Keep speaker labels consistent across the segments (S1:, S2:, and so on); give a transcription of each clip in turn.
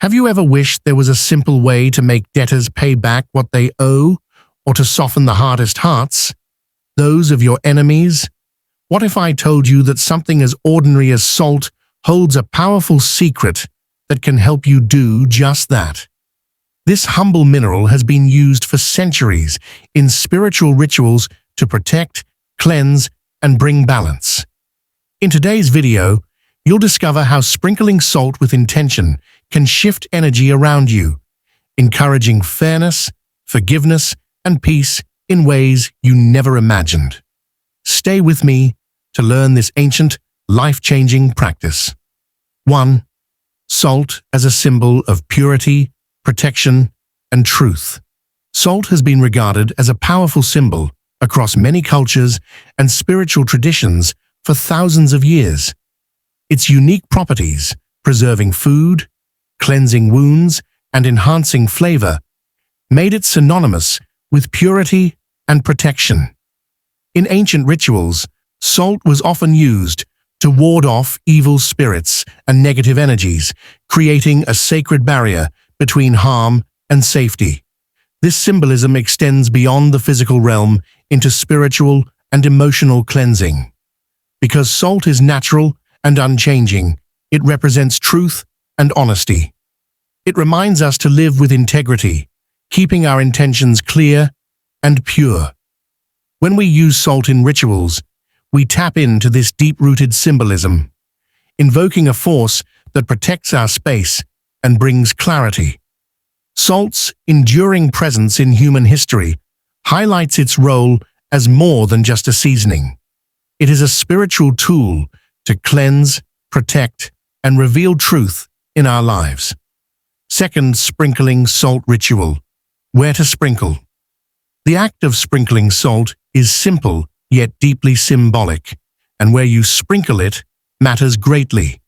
S1: Have you ever wished there was a simple way to make debtors pay back what they owe, or to soften the hardest hearts, those of your enemies? What if I told you that something as ordinary as salt holds a powerful secret that can help you do just that? This humble mineral has been used for centuries in spiritual rituals to protect, cleanse, and bring balance. In today's video, you'll discover how sprinkling salt with intention can shift energy around you, encouraging fairness, forgiveness, and peace in ways you never imagined. Stay with me to learn this ancient, life-changing practice. 1. Salt as a symbol of purity, protection, and truth. Salt has been regarded as a powerful symbol across many cultures and spiritual traditions for thousands of years. Its unique properties, preserving food, cleansing wounds, and enhancing flavor, made it synonymous with purity and protection. In ancient rituals, salt was often used to ward off evil spirits and negative energies, creating a sacred barrier between harm and safety. This symbolism extends beyond the physical realm into spiritual and emotional cleansing. Because salt is natural and unchanging, it represents truth and honesty. It reminds us to live with integrity, keeping our intentions clear and pure. When we use salt in rituals, we tap into this deep-rooted symbolism, invoking a force that protects our space and brings clarity. Salt's enduring presence in human history highlights its role as more than just a seasoning. It is a spiritual tool to cleanse, protect, and reveal truth in our lives. 2. Sprinkling salt ritual. Where to sprinkle? The act of sprinkling salt is simple yet deeply symbolic, and where you sprinkle it matters greatly.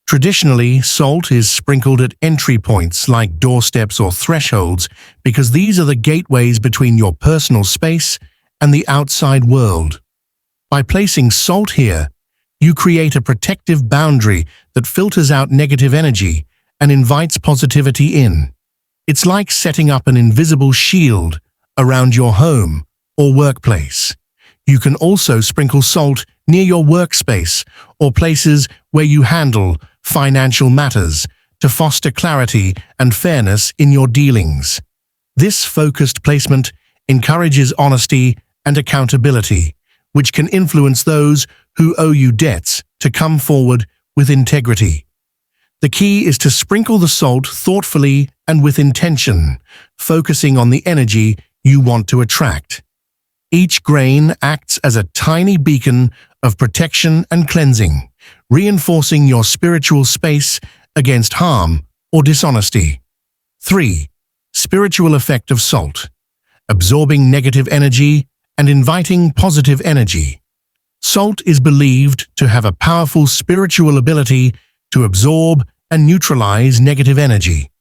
S1: Traditionally, salt is sprinkled at entry points like doorsteps or thresholds because these are the gateways between your personal space and the outside world. By placing salt here, you create a protective boundary that filters out negative energy and invites positivity in. It's like setting up an invisible shield around your home or workplace. You can also sprinkle salt near your workspace or places where you handle financial matters to foster clarity and fairness in your dealings. This focused placement encourages honesty and accountability, which can influence those who owe you debts to come forward with integrity. The key is to sprinkle the salt thoughtfully and with intention, focusing on the energy you want to attract. Each grain acts as a tiny beacon of protection and cleansing, reinforcing your spiritual space against harm or dishonesty. 3. Spiritual effect of salt. Absorbing negative energy and inviting positive energy. Salt is believed to have a powerful spiritual ability to absorb and neutralize negative energy.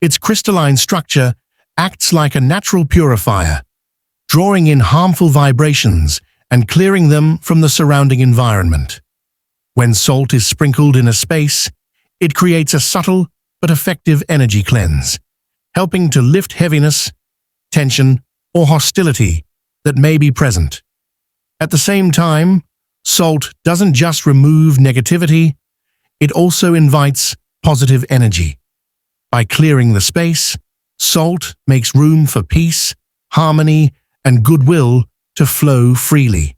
S1: Its crystalline structure acts like a natural purifier, drawing in harmful vibrations and clearing them from the surrounding environment. When salt is sprinkled in a space, it creates a subtle but effective energy cleanse, helping to lift heaviness, tension, or hostility that may be present. At the same time, salt doesn't just remove negativity, it also invites positive energy. By clearing the space, salt makes room for peace, harmony, and goodwill to flow freely.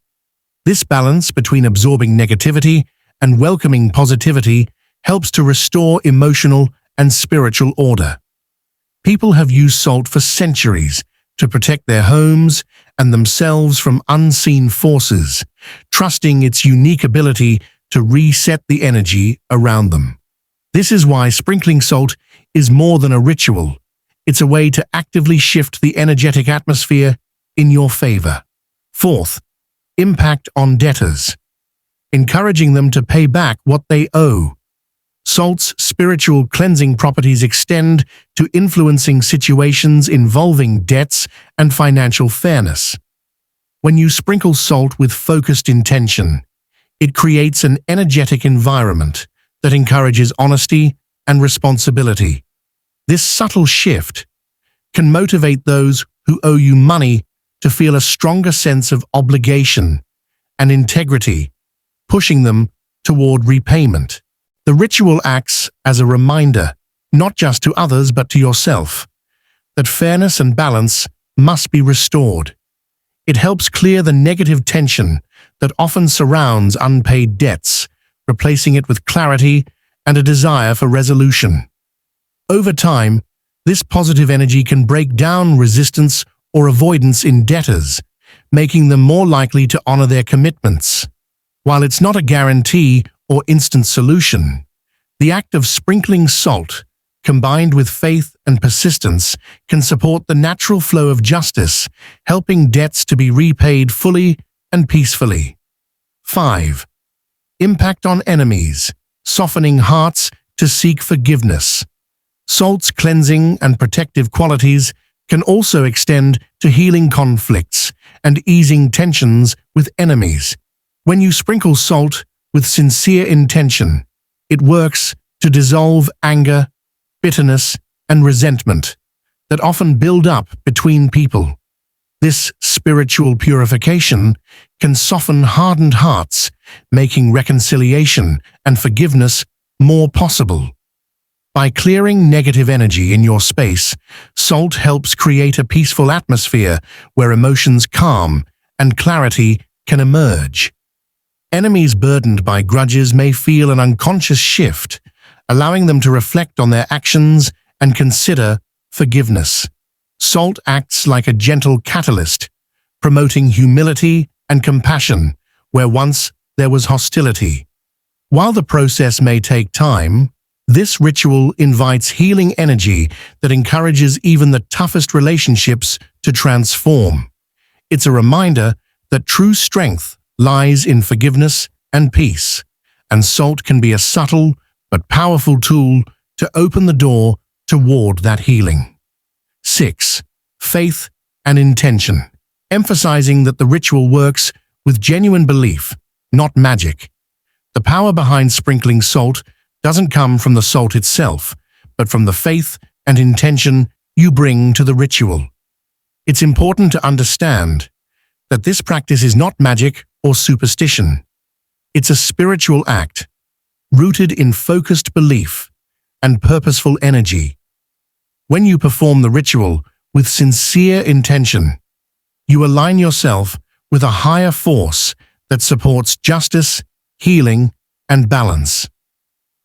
S1: This balance between absorbing negativity and welcoming positivity helps to restore emotional and spiritual order. People have used salt for centuries to protect their homes and themselves from unseen forces, trusting its unique ability to reset the energy around them. This is why sprinkling salt is more than a ritual. It's a way to actively shift the energetic atmosphere in your favor. 4. Impact on debtors. Encouraging them to pay back what they owe. Salt's spiritual cleansing properties extend to influencing situations involving debts and financial fairness. When you sprinkle salt with focused intention, it creates an energetic environment that encourages honesty and responsibility. This subtle shift can motivate those who owe you money to feel a stronger sense of obligation and integrity, pushing them toward repayment. The ritual acts as a reminder, not just to others but to yourself, that fairness and balance must be restored. It helps clear the negative tension that often surrounds unpaid debts, replacing it with clarity and a desire for resolution. Over time, this positive energy can break down resistance or avoidance in debtors, making them more likely to honor their commitments. While it's not a guarantee or instant solution, the act of sprinkling salt, combined with faith and persistence, can support the natural flow of justice, helping debts to be repaid fully and peacefully. 5. Impact on enemies, softening hearts to seek forgiveness. Salt's cleansing and protective qualities can also extend to healing conflicts and easing tensions with enemies. When you sprinkle salt with sincere intention, it works to dissolve anger, bitterness, and resentment that often build up between people. This spiritual purification can soften hardened hearts, making reconciliation and forgiveness more possible. By clearing negative energy in your space, salt helps create a peaceful atmosphere where emotions calm and clarity can emerge. Enemies burdened by grudges may feel an unconscious shift, allowing them to reflect on their actions and consider forgiveness. Salt acts like a gentle catalyst, promoting humility and compassion where once there was hostility. While the process may take time, this ritual invites healing energy that encourages even the toughest relationships to transform. It's a reminder that true strength lies in forgiveness and peace, and salt can be a subtle but powerful tool to open the door toward that healing. 6. Faith and intention, emphasizing that the ritual works with genuine belief, not magic. The power behind sprinkling salt doesn't come from the salt itself, but from the faith and intention you bring to the ritual. It's important to understand that this practice is not magic or superstition. It's a spiritual act, rooted in focused belief and purposeful energy. When you perform the ritual with sincere intention, you align yourself with a higher force that supports justice, healing, and balance.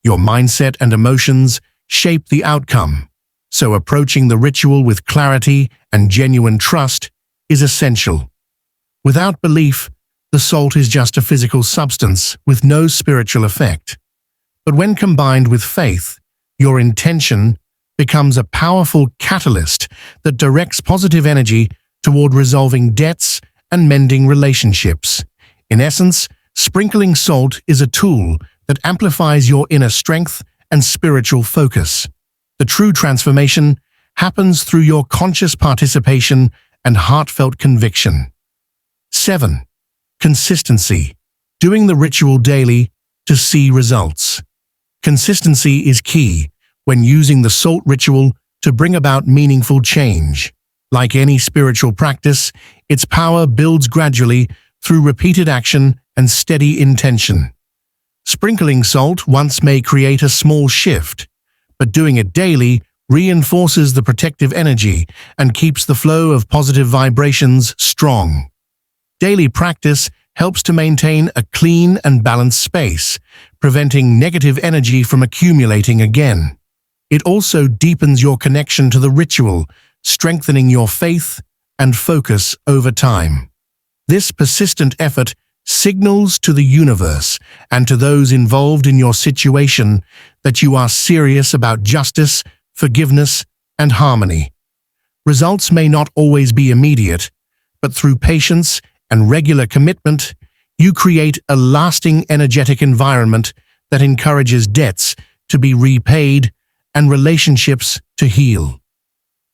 S1: Your mindset and emotions shape the outcome, so approaching the ritual with clarity and genuine trust is essential. Without belief, the salt is just a physical substance with no spiritual effect. But when combined with faith, your intention becomes a powerful catalyst that directs positive energy toward resolving debts and mending relationships. In essence, sprinkling salt is a tool that amplifies your inner strength and spiritual focus. The true transformation happens through your conscious participation and heartfelt conviction. 7. Consistency, doing the ritual daily to see results. Consistency is key when using the salt ritual to bring about meaningful change. Like any spiritual practice, its power builds gradually through repeated action and steady intention. Sprinkling salt once may create a small shift, but doing it daily reinforces the protective energy and keeps the flow of positive vibrations strong. Daily practice helps to maintain a clean and balanced space, preventing negative energy from accumulating again. It also deepens your connection to the ritual, strengthening your faith and focus over time. This persistent effort signals to the universe and to those involved in your situation that you are serious about justice, forgiveness, and harmony. Results may not always be immediate, but through patience and regular commitment, you create a lasting energetic environment that encourages debts to be repaid and relationships to heal.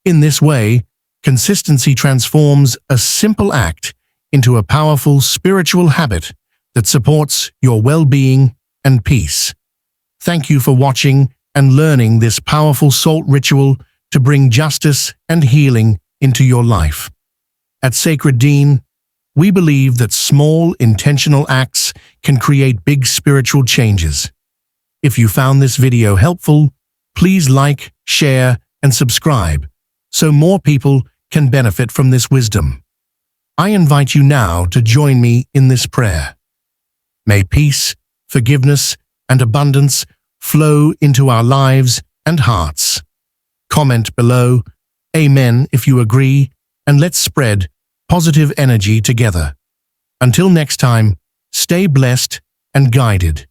S1: In this way, consistency transforms a simple act into a powerful spiritual habit that supports your well-being and peace. Thank you for watching and learning this powerful salt ritual to bring justice and healing into your life. At Sacred Deen, we believe that small, intentional acts can create big spiritual changes. If you found this video helpful, please like, share, and subscribe so more people can benefit from this wisdom. I invite you now to join me in this prayer. May peace, forgiveness, and abundance flow into our lives and hearts. Comment below, Amen if you agree, and let's spread positive energy together. Until next time, stay blessed and guided.